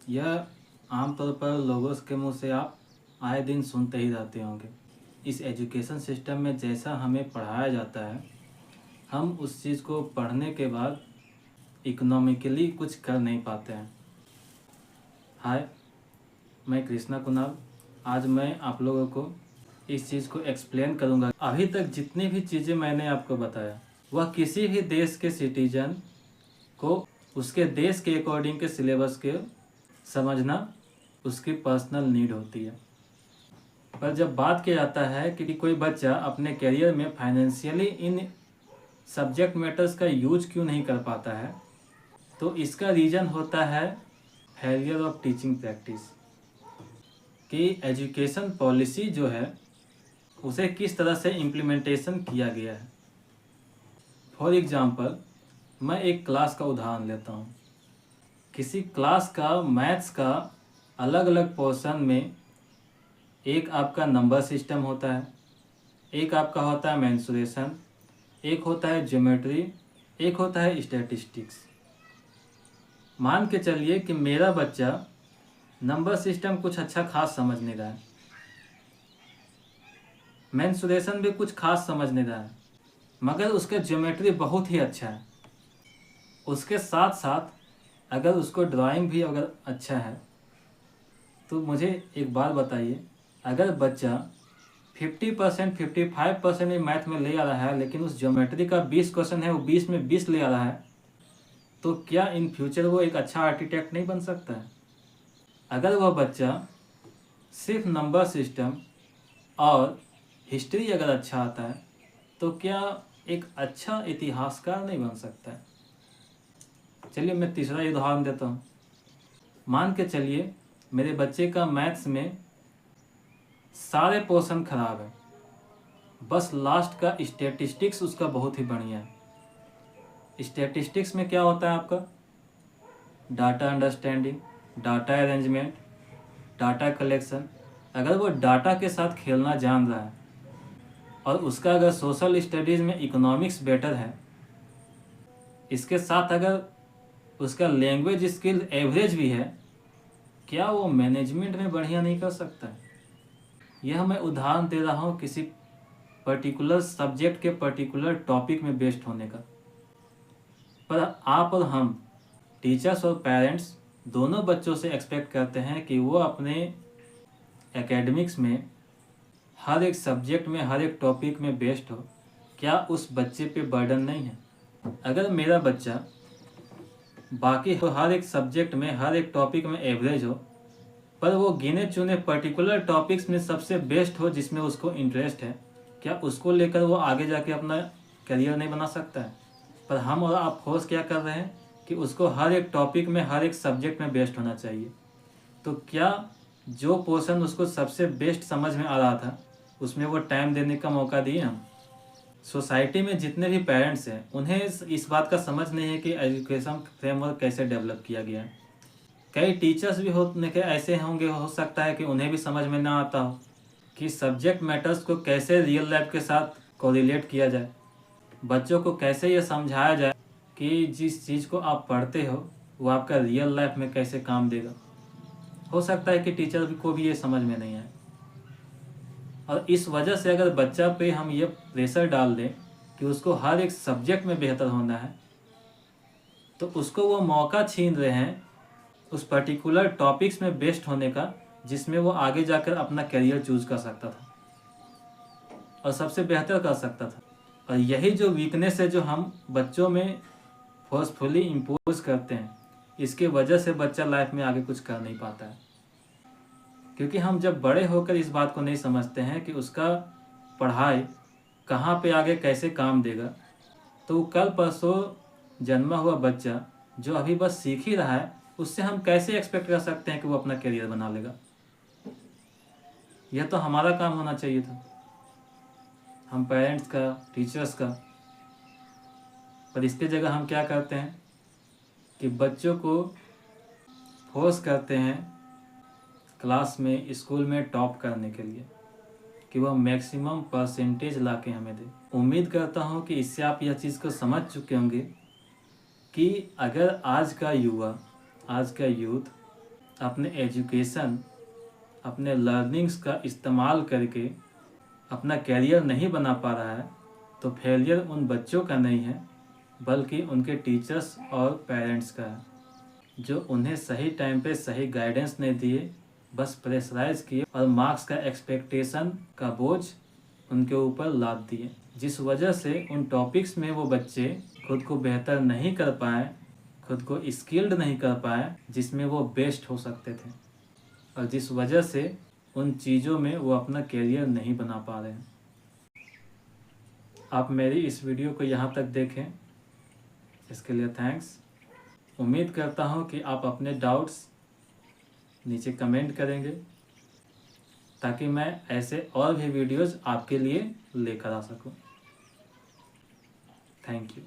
यह आमतौर पर लोगों के मुंह से आप आए दिन सुनते ही रहते होंगे। इस एजुकेशन सिस्टम में जैसा हमें पढ़ाया जाता है, हम उस चीज़ को पढ़ने के बाद इकोनॉमिकली कुछ कर नहीं पाते हैं। हाय, मैं कृष्णा कुणाल। आज मैं आप लोगों को इस चीज़ को एक्सप्लेन करूंगा। अभी तक जितनी भी चीज़ें मैंने आपको बताया वह किसी भी देश के सिटीजन को उसके देश के अकॉर्डिंग के सिलेबस के समझना उसकी पर्सनल नीड होती है। पर जब बात किया जाता है कि कोई बच्चा अपने करियर में फाइनेंशियली इन सब्जेक्ट मैटर्स का यूज क्यों नहीं कर पाता है, तो इसका रीज़न होता है फेलियर ऑफ टीचिंग प्रैक्टिस। कि एजुकेशन पॉलिसी जो है उसे किस तरह से इम्प्लीमेंटेशन किया गया है। फॉर एग्ज़ाम्पल, मैं एक क्लास का उदाहरण लेता हूँ। किसी क्लास का मैथ्स का अलग अलग पोर्शन में एक आपका नंबर सिस्टम होता है, एक आपका होता है मेंसुरेशन, एक होता है ज्योमेट्री, एक होता है स्टैटिस्टिक्स। मान के चलिए कि मेरा बच्चा नंबर सिस्टम कुछ अच्छा खास समझ नहीं रहा है, मेंसुरेशन भी कुछ खास समझ नहीं रहा है, मगर उसका ज्योमेट्री बहुत ही अच्छा है। उसके साथ साथ अगर उसको ड्राइंग भी अगर अच्छा है, तो मुझे एक बात बताइए, अगर बच्चा 50% 55% में मैथ में ले आ रहा है, लेकिन उस ज्योमेट्री का 20 क्वेश्चन है वो 20 में 20 ले आ रहा है, तो क्या इन फ्यूचर वो एक अच्छा आर्किटेक्ट नहीं बन सकता है? अगर वह बच्चा सिर्फ नंबर सिस्टम और हिस्ट्री अगर अच्छा आता है, तो क्या एक अच्छा इतिहासकार नहीं बन सकता है? चलिए मैं तीसरा उदाहरण देता हूँ। मान के चलिए मेरे बच्चे का मैथ्स में सारे पोर्शन खराब है, बस लास्ट का स्टैटिस्टिक्स उसका बहुत ही बढ़िया है। स्टैटिस्टिक्स में क्या होता है आपका? Data understanding, data arrangement, data collection. अगर वो डाटा के साथ खेलना जान रहा है और उसका अगर सोशल स्टडीज़ में इकोनॉमिक्स बेटर है, इसके साथ अगर उसका लैंग्वेज स्किल एवरेज भी है, क्या वो मैनेजमेंट में बढ़िया नहीं कर सकता है? यह मैं उदाहरण दे रहा हूँ किसी पर्टिकुलर सब्जेक्ट के पर्टिकुलर टॉपिक में बेस्ड होने का। पर आप और हम टीचर्स और पेरेंट्स दोनों बच्चों से एक्सपेक्ट करते हैं कि वो अपने एकेडमिक्स में हर एक सब्जेक्ट में हर एक टॉपिक में बेस्ड हो। क्या उस बच्चे पे बर्डन नहीं है? अगर मेरा बच्चा बाकी हर एक सब्जेक्ट में हर एक टॉपिक में एवरेज हो, पर वो गिने चुने पर्टिकुलर टॉपिक्स में सबसे बेस्ट हो जिसमें उसको इंटरेस्ट है, क्या उसको लेकर वो आगे जाके अपना करियर नहीं बना सकता है? पर हम और आप फोर्स क्या कर रहे हैं कि उसको हर एक टॉपिक में हर एक सब्जेक्ट में बेस्ट होना चाहिए। तो क्या जो पोर्शन उसको सबसे बेस्ट समझ में आ रहा था उसमें वो टाइम देने का मौका दिए हम? सोसाइटी में जितने भी पेरेंट्स हैं उन्हें इस बात का समझ नहीं है कि एजुकेशन फ्रेमवर्क कैसे डेवलप किया गया है। कई टीचर्स भी होने के ऐसे होंगे, हो सकता है कि उन्हें भी समझ में ना आता हो कि सब्जेक्ट मैटर्स को कैसे रियल लाइफ के साथ कोरिलेट किया जाए, बच्चों को कैसे ये समझाया जाए कि जिस चीज़ को आप पढ़ते हो वो आपका रियल लाइफ में कैसे काम देगा। हो सकता है कि टीचर को भी ये समझ में नहीं आए, और इस वजह से अगर बच्चा पे हम ये प्रेशर डाल दें कि उसको हर एक सब्जेक्ट में बेहतर होना है, तो उसको वो मौका छीन रहे हैं उस पर्टिकुलर टॉपिक्स में बेस्ट होने का जिसमें वो आगे जाकर अपना करियर चूज कर सकता था और सबसे बेहतर कर सकता था। और यही जो वीकनेस है जो हम बच्चों में फोर्सफुली इम्पोज करते हैं, इसके वजह से बच्चा लाइफ में आगे कुछ कर नहीं पाता है। क्योंकि हम जब बड़े होकर इस बात को नहीं समझते हैं कि उसका पढ़ाई कहाँ पे आगे कैसे काम देगा, तो कल परसों जन्मा हुआ बच्चा जो अभी बस सीख ही रहा है, उससे हम कैसे एक्सपेक्ट कर सकते हैं कि वो अपना करियर बना लेगा? यह तो हमारा काम होना चाहिए था, हम पेरेंट्स का, टीचर्स का। पर इसके जगह हम क्या करते हैं कि बच्चों को फोर्स करते हैं क्लास में, स्कूल में टॉप करने के लिए कि वह मैक्सिमम परसेंटेज ला के हमें दे। उम्मीद करता हूँ कि इससे आप यह चीज़ को समझ चुके होंगे कि अगर आज का युवा, आज का यूथ अपने एजुकेशन, अपने लर्निंग्स का इस्तेमाल करके अपना कैरियर नहीं बना पा रहा है, तो फेलियर उन बच्चों का नहीं है बल्कि उनके टीचर्स और पेरेंट्स का है, जो उन्हें सही टाइम पे सही गाइडेंस नहीं दिए, बस प्रेशराइज किए और मार्क्स का एक्सपेक्टेशन का बोझ उनके ऊपर लाद दिए, जिस वजह से उन टॉपिक्स में वो बच्चे खुद को बेहतर नहीं कर पाए, खुद को स्किल्ड नहीं कर पाए जिसमें वो बेस्ट हो सकते थे, और जिस वजह से उन चीज़ों में वो अपना कैरियर नहीं बना पा रहे हैं। आप मेरी इस वीडियो को यहाँ तक देखें, इसके लिए थैंक्स। उम्मीद करता हूँ कि आप अपने डाउट्स नीचे कमेंट करेंगे, ताकि मैं ऐसे और भी वीडियोज़ आपके लिए लेकर आ सकूँ। Thank you.